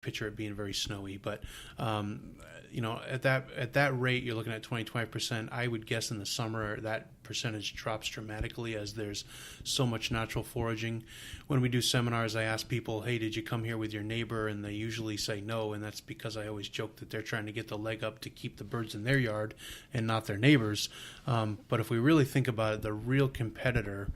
picture it being very snowy. But at that rate, you're looking at 20-25%. I would guess in the summer that percentage drops dramatically as there's so much natural foraging. When we do seminars, I ask people, hey, did you come here with your neighbor? And they usually say no, and that's because I always joke that they're trying to get the leg up to keep the birds in their yard and not their neighbors. But if we really think about it, the real competitor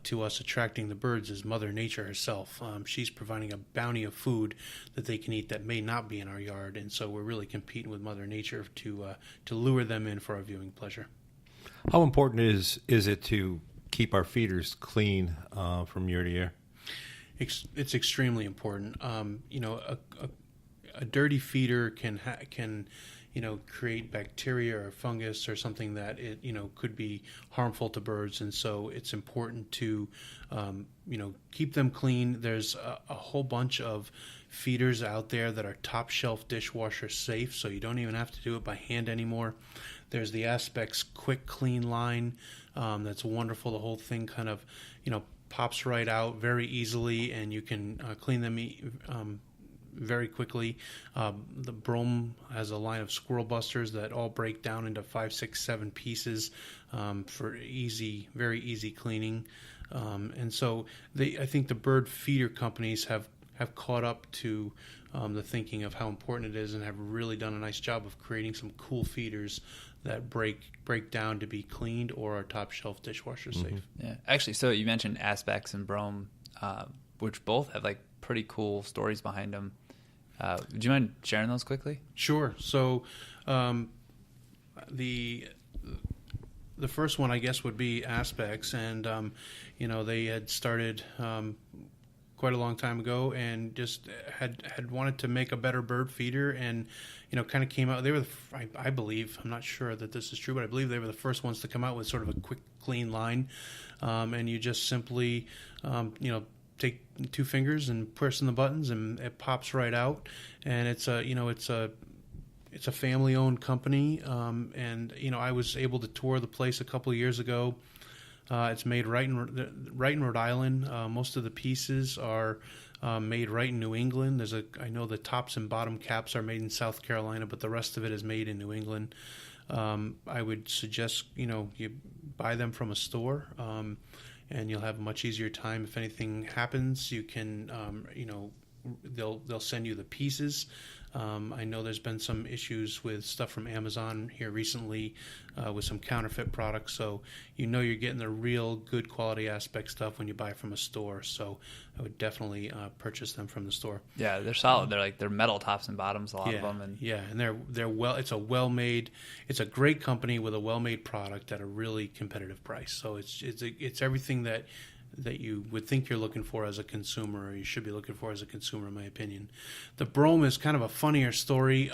to us attracting the birds is Mother Nature herself. She's providing a bounty of food that they can eat that may not be in our yard, and so we're really competing with Mother Nature to lure them in for our viewing pleasure. How important is it to keep our feeders clean from year to year? It's extremely important. A dirty feeder can create bacteria or fungus or something that it could be harmful to birds, and so it's important to keep them clean. There's a whole bunch of feeders out there that are top shelf dishwasher safe, so you don't even have to do it by hand anymore. There's the Aspec's quick clean line that's wonderful. The whole thing kind of pops right out very easily, and you can clean them very quickly. The Brome has a line of squirrel busters that all break down into 5, 6, 7 pieces for very easy cleaning. And so I think the bird feeder companies have caught up to the thinking of how important it is, and have really done a nice job of creating some cool feeders that break down to be cleaned or are top shelf dishwasher safe. Yeah, actually, so you mentioned Aspex and Brome, which both have like pretty cool stories behind them. Would you mind sharing those quickly? Sure. So the first one, I guess, would be Aspex, and they had started quite a long time ago, and just had wanted to make a better bird feeder, and kind of came out. They were, I believe, I'm not sure that this is true, but I believe they were the first ones to come out with sort of a quick, clean line, and you just simply, take 2 fingers and press in the buttons, and it pops right out. And it's a family-owned company, and I was able to tour the place a couple of years ago. It's made right in Rhode Island. Most of the pieces are made right in New England. I know the tops and bottom caps are made in South Carolina, but the rest of it is made in New England. I would suggest you buy them from a store, and you'll have a much easier time. If anything happens, you can they'll send you the pieces. I know there's been some issues with stuff from Amazon here recently with some counterfeit products, so you're getting the real good quality Aspect stuff when you buy from a store. So I would definitely purchase them from the store. Yeah, they're solid. They're metal tops and bottoms, a lot of them. And they're it's a great company with a well-made product at a really competitive price. So it's everything that you would think you're looking for as a consumer, or you should be looking for as a consumer, in my opinion. The Brome is kind of a funnier story.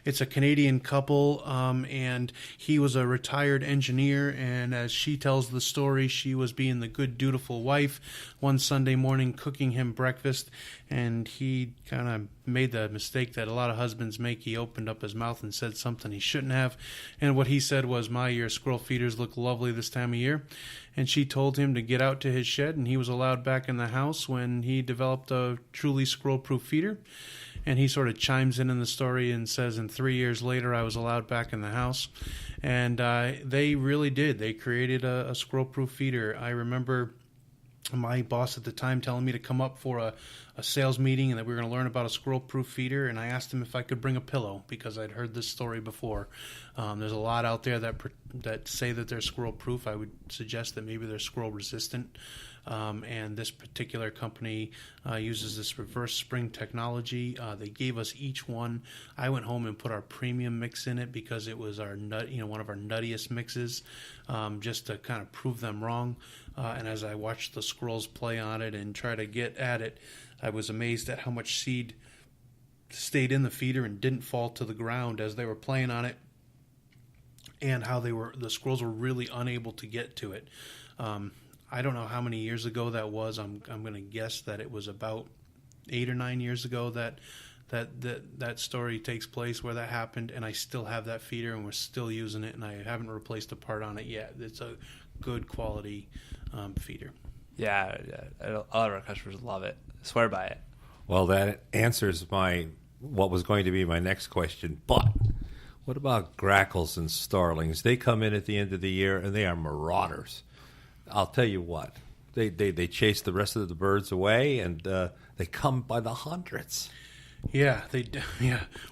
It's a Canadian couple, and he was a retired engineer, and as she tells the story, she was being the good, dutiful wife one Sunday morning, cooking him breakfast, and he kind of made the mistake that a lot of husbands make. He opened up his mouth and said something he shouldn't have, and what he said was, your squirrel feeders look lovely this time of year. And she told him to get out to his shed, and he was allowed back in the house when he developed a truly squirrel-proof feeder. And he sort of chimes in the story and says, and 3 years later, I was allowed back in the house. And they really did. They created a squirrel-proof feeder. I remember my boss at the time telling me to come up for a sales meeting and that we were going to learn about a squirrel-proof feeder, and I asked him if I could bring a pillow because I'd heard this story before. There's a lot out there that say that they're squirrel-proof. I would suggest that maybe they're squirrel-resistant, and this particular company uses this reverse spring technology. They gave us each one. I went home and put our premium mix in it because it was our one of our nuttiest mixes, just to kind of prove them wrong. And as I watched the squirrels play on it and try to get at it, I was amazed at how much seed stayed in the feeder and didn't fall to the ground as they were playing on it, and how the squirrels were really unable to get to it. I don't know how many years ago that was. I'm going to guess that it was about 8 or 9 years ago that story takes place where that happened, and I still have that feeder and we're still using it, and I haven't replaced a part on it yet. It's a good quality feeder. Yeah, a lot of our customers love it. Swear by it. Well, that answers what was going to be my next question. But what about grackles and starlings? They come in at the end of the year, and they are marauders. I'll tell you what. They chase the rest of the birds away, and they come by the hundreds. Yeah,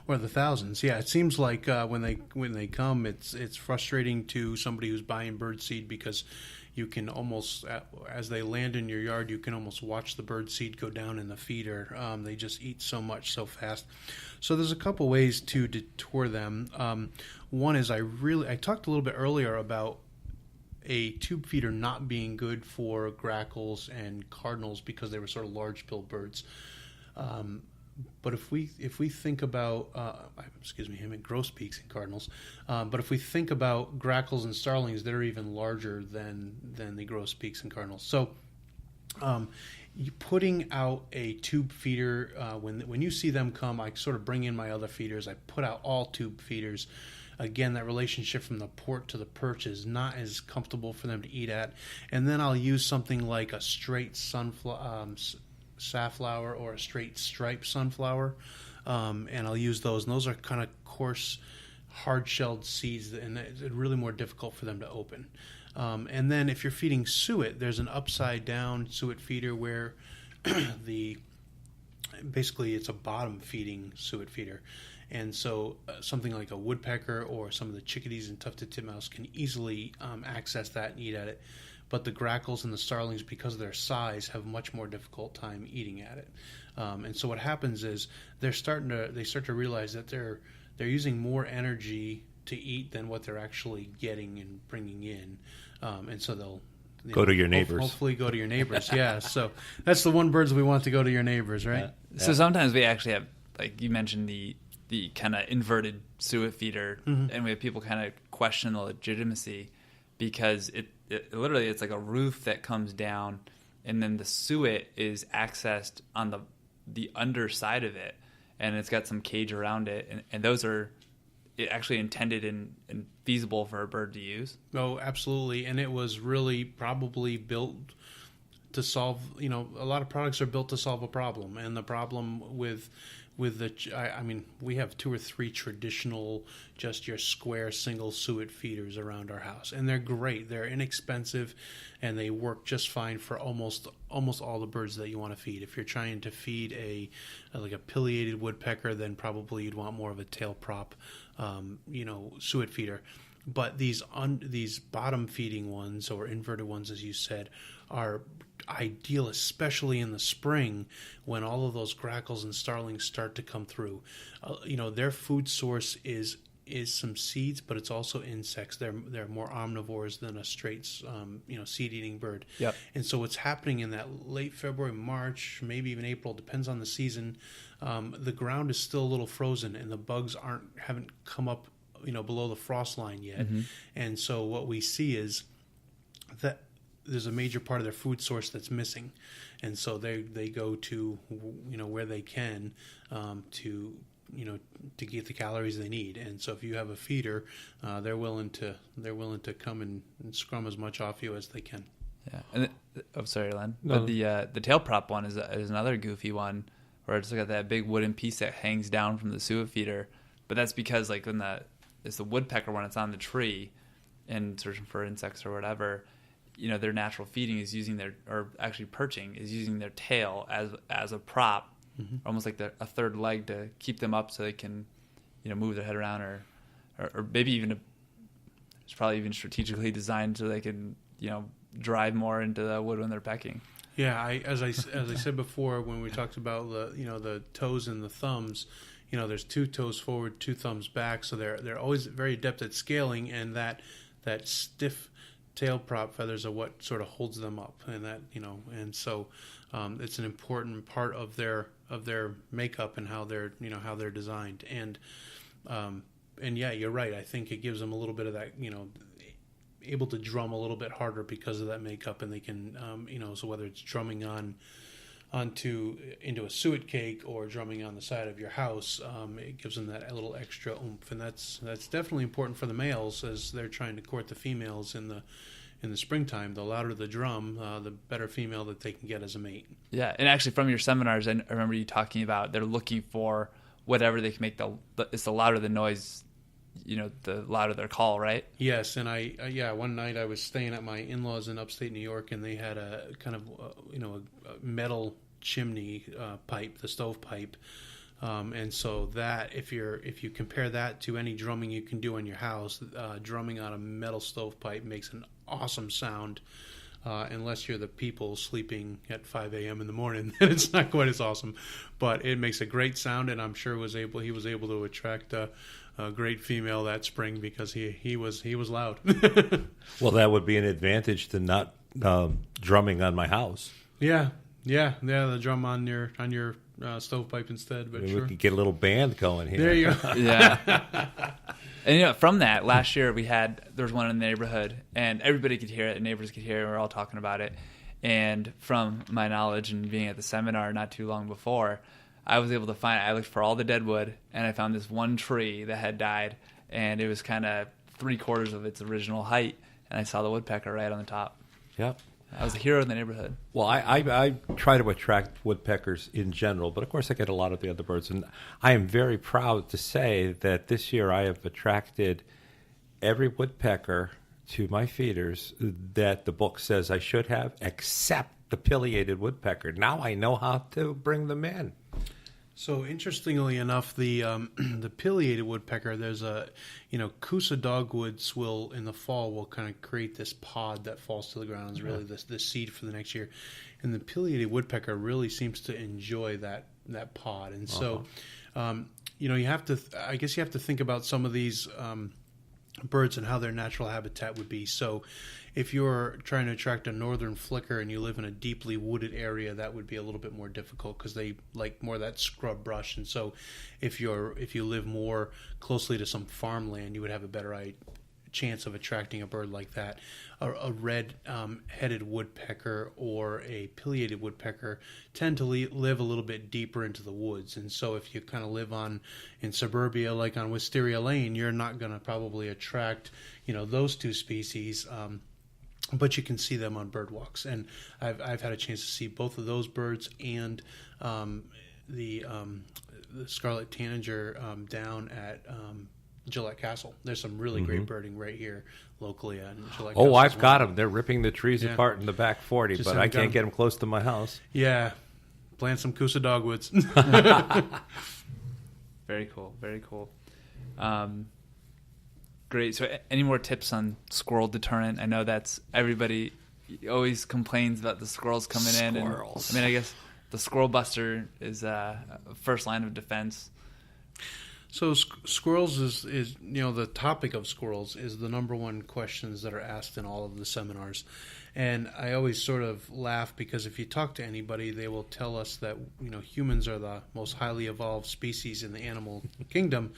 or the thousands. Yeah, it seems like when they come, it's frustrating to somebody who's buying bird seed because you can almost, as they land in your yard, you can almost watch the bird seed go down in the feeder. They just eat so much so fast. So there's a couple ways to deter them. One is I talked a little bit earlier about a tube feeder not being good for grackles and cardinals because they were sort of large-billed birds. But if we think about, I meant grosbeaks and cardinals. But if we think about grackles and starlings, they're even larger than the grosbeaks and cardinals. So, putting out a tube feeder when you see them come, I sort of bring in my other feeders. I put out all tube feeders. Again, that relationship from the port to the perch is not as comfortable for them to eat at. And then I'll use something like a straight safflower or a straight striped sunflower, and I'll use those. And those are kind of coarse, hard-shelled seeds, and it's really more difficult for them to open. And then if you're feeding suet, there's an upside-down suet feeder where basically it's a bottom-feeding suet feeder. And so something like a woodpecker or some of the chickadees and tufted titmouse can easily access that and eat at it. But the grackles and the starlings, because of their size, have much more difficult time eating at it. And so what happens is they start to realize that they're using more energy to eat than what they're actually getting and bringing in. And so they'll go to your neighbors. Hopefully go to your neighbors. Yeah. So that's the one birds we want to go to your neighbors, right? Yeah. So sometimes we actually have, like you mentioned, the kind of inverted suet feeder, and we have people kind of question the legitimacy because it literally it's like a roof that comes down, and then the suet is accessed on the underside of it, and it's got some cage around it, and those are actually intended and feasible for a bird to use. Oh, absolutely, and it was really probably built to solve. A lot of products are built to solve a problem, and the problem with we have 2 or 3 traditional, just your square single suet feeders around our house, and they're great. They're inexpensive, and they work just fine for almost all the birds that you want to feed. If you're trying to feed a pileated woodpecker, then probably you'd want more of a tail prop, suet feeder. But these bottom feeding ones or inverted ones, as you said, are ideal, especially in the spring when all of those grackles and starlings start to come through. Their food source is some seeds, but it's also insects. They're more omnivores than a straight seed eating bird. Yep. And so what's happening in that late February, March, maybe even April, depends on the season. The ground is still a little frozen, and the bugs haven't come up below the frost line yet. Mm-hmm. And so what we see is that there's a major part of their food source that's missing, and so they go to where they can to get the calories they need. And so if you have a feeder, they're willing to come and scrum as much off you as they can. Yeah. And sorry, Len. No. But the tail prop one is another goofy one where it's got that big wooden piece that hangs down from the suet feeder. But that's because when it's the woodpecker when it's on the tree and searching for insects or whatever, their natural feeding is perching is using their tail as a prop, mm-hmm. almost like a third leg to keep them up so they can, move their head around or maybe even it's probably even strategically designed so they can, drive more into the wood when they're pecking. Yeah, as I said before when we talked about the toes and the thumbs, there's 2 toes forward, 2 thumbs back, so they're always very adept at scaling, and that stiff tail prop feathers are what sort of holds them up, and that and so it's an important part of their makeup and how they're designed, and yeah, you're right. I think it gives them a little bit of that able to drum a little bit harder because of that makeup, and they can so whether it's drumming into a suet cake or drumming on the side of your house, it gives them that little extra oomph, and that's definitely important for the males as they're trying to court the females in in the springtime, the louder the drum, the better female that they can get as a mate. Yeah, and actually from your seminars, I remember you talking about they're looking for whatever they can make it's the louder the noise, the louder their call, right? Yes, and one night I was staying at my in-laws in upstate New York, and they had a kind of a metal chimney pipe, the stove pipe. And so that if you compare that to any drumming you can do in your house, drumming on a metal stovepipe makes an awesome sound. Unless you're the people sleeping at 5 a.m. in the morning, then it's not quite as awesome. But it makes a great sound, and I'm sure he was able to attract a great female that spring because he was loud. Well, that would be an advantage to not drumming on my house. Yeah. The drum on your stovepipe instead. But We sure, could get a little band going here. there you go. Yeah. And from that, last year there was one in the neighborhood, and everybody could hear it, and neighbors could hear it, and we were all talking about it. And from my knowledge and being at the seminar not too long before, I was able to I looked for all the dead wood, and I found this one tree that had died, and it was kind of 3/4 of its original height, and I saw the woodpecker right on the top. Yep. I was a hero in the neighborhood. Well, I try to attract woodpeckers in general, but of course I get a lot of the other birds. And I am very proud to say that this year I have attracted every woodpecker to my feeders that the book says I should have, except the pileated woodpecker. Now I know how to bring them in. So interestingly enough, the pileated woodpecker, there's Coosa dogwoods will in the fall will kind of create this pod that falls to the ground. It's really the seed for the next year, and the pileated woodpecker really seems to enjoy that pod. And so, you have to I guess you have to think about some of these birds and how their natural habitat would be. So if you're trying to attract a northern flicker and you live in a deeply wooded area, that would be a little bit more difficult because they like more of that scrub brush. And so if you live more closely to some farmland, you would have a better chance of attracting a bird like that. A red headed woodpecker or a pileated woodpecker tend to live a little bit deeper into the woods, and so if you kind of live in suburbia like on Wisteria Lane, you're not going to probably attract those two species. But you can see them on bird walks, and I've had a chance to see both of those birds and the scarlet tanager down at Gillette Castle. There's some really great birding right here locally on Gillette Castle. Oh, I've got them. They're ripping the trees apart in the back 40, Just but I can't get them close to my house. Yeah, plant some Coosa dogwoods. Very cool. Very cool. Great. So any more tips on squirrel deterrent? I know that's everybody always complains about the squirrels coming in. Squirrels. And, I guess the squirrel buster is first line of defense. So squirrels is the topic of squirrels is the number one questions that are asked in all of the seminars. And I always sort of laugh because if you talk to anybody, they will tell us that humans are the most highly evolved species in the animal kingdom,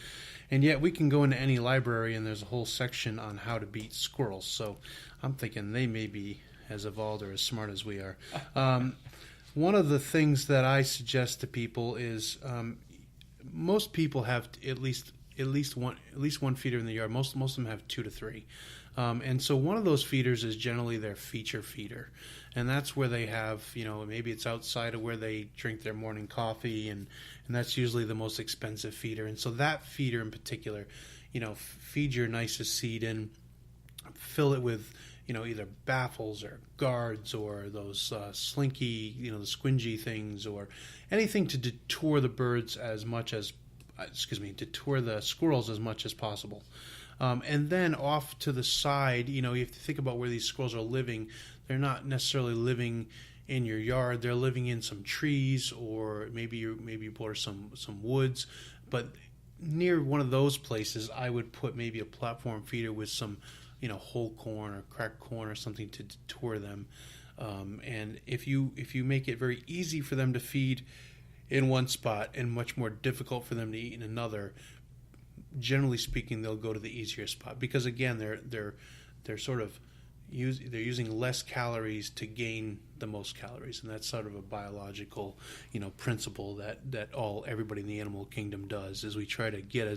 and yet we can go into any library and there's a whole section on how to beat squirrels. So I'm thinking they may be as evolved or as smart as we are. One of the things that I suggest to people is most people have at least one feeder in the yard. Most of them have 2 to 3. And so one of those feeders is generally their feature feeder. And that's where they have, maybe it's outside of where they drink their morning coffee, and that's usually the most expensive feeder. And so that feeder in particular, feed your nicest seed in, fill it with, either baffles or guards or those slinky, the squingy things, or anything to deter the birds as much as, deter the squirrels as much as possible. And then off to the side, you have to think about where these squirrels are living. They're not necessarily living in your yard. They're living in some trees, or maybe you border some woods. But near one of those places, I would put maybe a platform feeder with some, whole corn or cracked corn or something to deter them. And if you make it very easy for them to feed in one spot and much more difficult for them to eat in another, generally speaking, they'll go to the easier spot because again, they're sort of, they're using less calories to gain the most calories, and that's sort of a biological, principle that everybody in the animal kingdom does. Is we try to get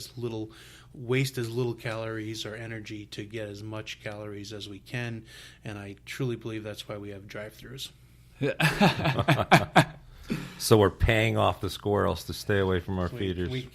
waste as little calories or energy to get as much calories as we can, and I truly believe that's why we have drive-thrus. So we're paying off the squirrels to stay away from our feeders. We